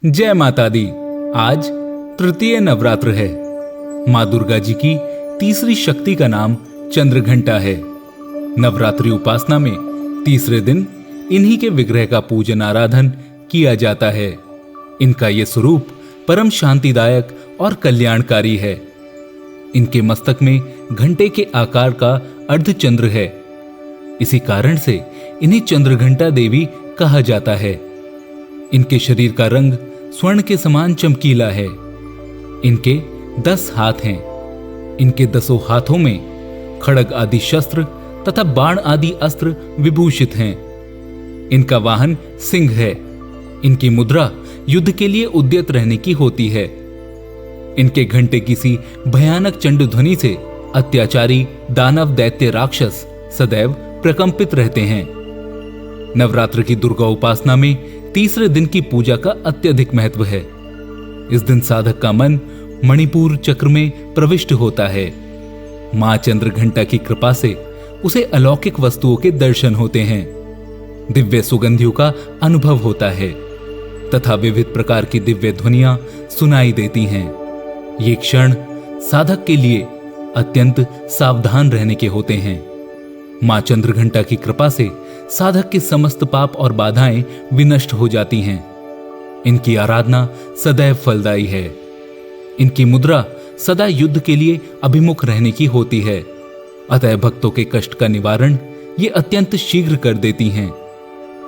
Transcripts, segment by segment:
जय माता दी। आज तृतीय नवरात्र है। माँ दुर्गा जी की तीसरी शक्ति का नाम चंद्रघंटा है। नवरात्रि उपासना में तीसरे दिन इन्हीं के विग्रह का पूजन आराधन किया जाता है। इनका ये स्वरूप परम शांतिदायक और कल्याणकारी है। इनके मस्तक में घंटे के आकार का अर्धचंद्र है। इसी कारण से इन्हें चंद्रघंटा देवी कहा जाता है। इनके शरीर का रंग स्वर्ण के समान चमकीला है। इनके 10 हाथ हैं। इनके 10 हाथों में खड्ग आदि शस्त्र तथा बाण आदि अस्त्र विभूषित हैं। इनका वाहन सिंह है। इनकी मुद्रा युद्ध के लिए उद्यत रहने की होती है। इनके घंटे किसी भयानक चंड ध्वनि से अत्याचारी दानव दैत्य राक्षस सदैव प्रकंपित रहते हैं। नवरात्र की दुर्गा उपासना में तीसरे दिन की पूजा का अत्यधिक महत्व है। इस दिन साधक का मन मणिपुर चक्र में प्रविष्ट होता है। मां चंद्रघंटा की कृपा से उसे अलौकिक वस्तुओं के दर्शन होते हैं, दिव्य सुगंधियों का अनुभव होता है तथा विविध प्रकार की दिव्य ध्वनियां सुनाई देती हैं। ये क्षण साधक के लिए अत्यंत सावधान रहने के होते हैं। मां चंद्रघंटा की कृपा से साधक के समस्त पाप और बाधाएं विनष्ट हो जाती हैं। इनकी आराधना सदैव फलदायी है। इनकी मुद्रा सदा युद्ध के लिए अभिमुख रहने की होती है, अतः भक्तों के कष्ट का निवारण ये अत्यंत शीघ्र कर देती हैं।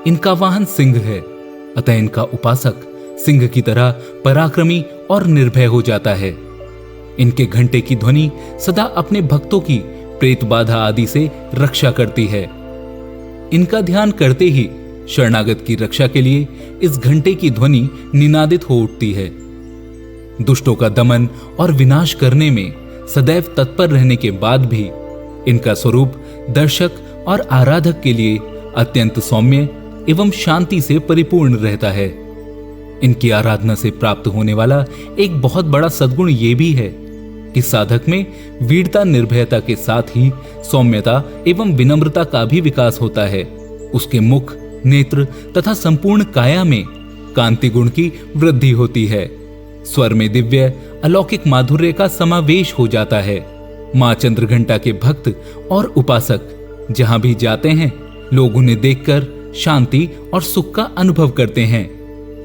इनका वाहन सिंह है, अतः इनका उपासक सिंह की तरह पराक्रमी और निर्भय हो जाता है। इनके घंटे की ध्वनि सदा अपने भक्तों की प्रेत बाधा आदि से रक्षा करती है। इनका ध्यान करते ही शरणागत की रक्षा के लिए इस घंटे की ध्वनि निनादित हो उठती है। दुष्टों का दमन और विनाश करने में सदैव तत्पर रहने के बाद भी इनका स्वरूप दर्शक और आराधक के लिए अत्यंत सौम्य एवं शांति से परिपूर्ण रहता है। इनकी आराधना से प्राप्त होने वाला एक बहुत बड़ा सद्गुण ये भी है कि साधक में वीरता निर्भयता के साथ ही सौम्यता एवं विनम्रता का भी विकास होता है। उसके मुख, नेत्र तथा संपूर्ण काया में कांति गुण की वृद्धि होती है। स्वर में दिव्य अलौकिक माधुर्य का समावेश हो जाता है। मां चंद्रघंटा के भक्त और उपासक जहां भी जाते हैं, लोग उन्हें देखकर शांति और सुख का अनुभव करते हैं।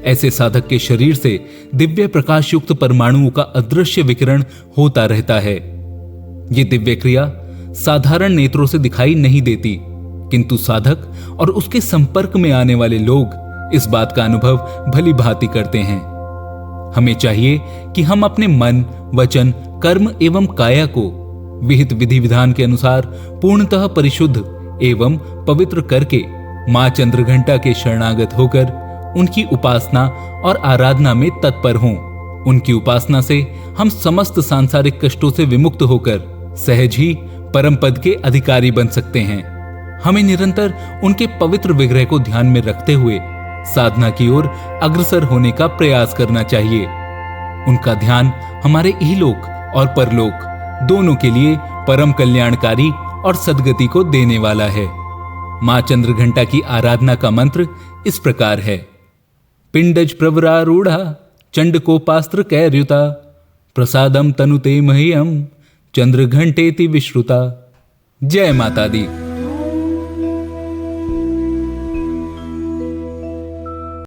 ऐसे साधक के शरीर से दिव्य प्रकाश युक्त परमाणुओं का अदृश्य विकिरण होता रहता है। ये दिव्य क्रिया साधारण नेत्रों से दिखाई नहीं देती, किंतु साधक और उसके संपर्क में आने वाले लोग इस बात का अनुभव भली भांति करते हैं। हमें चाहिए कि हम अपने मन, वचन, कर्म एवं काया को विहित विधि विधान के अनुसार पूर्णतः परिशुद्ध एवं पवित्र करके मां चंद्रघंटा के शरणागत होकर उनकी उपासना और आराधना में तत्पर हों। उनकी उपासना से हम समस्त सांसारिक कष्टों से विमुक्त होकर सहज ही परम पद के अधिकारी बन सकते हैं। हमें निरंतर उनके पवित्र विग्रह को ध्यान में रखते हुए साधना की ओर अग्रसर होने का प्रयास करना चाहिए। उनका ध्यान हमारे इहलोक और परलोक दोनों के लिए परम कल्याणकारी और सद्गति को देने वाला है। मां चंद्रघंटा की आराधना का मंत्र इस प्रकार है। पिंडज प्रवरारूढ़ा चंडकोपास्त्र कैर्युता प्रसादम तनुते मह्यम चंद्रघंटेति विश्रुता। जय माता दी।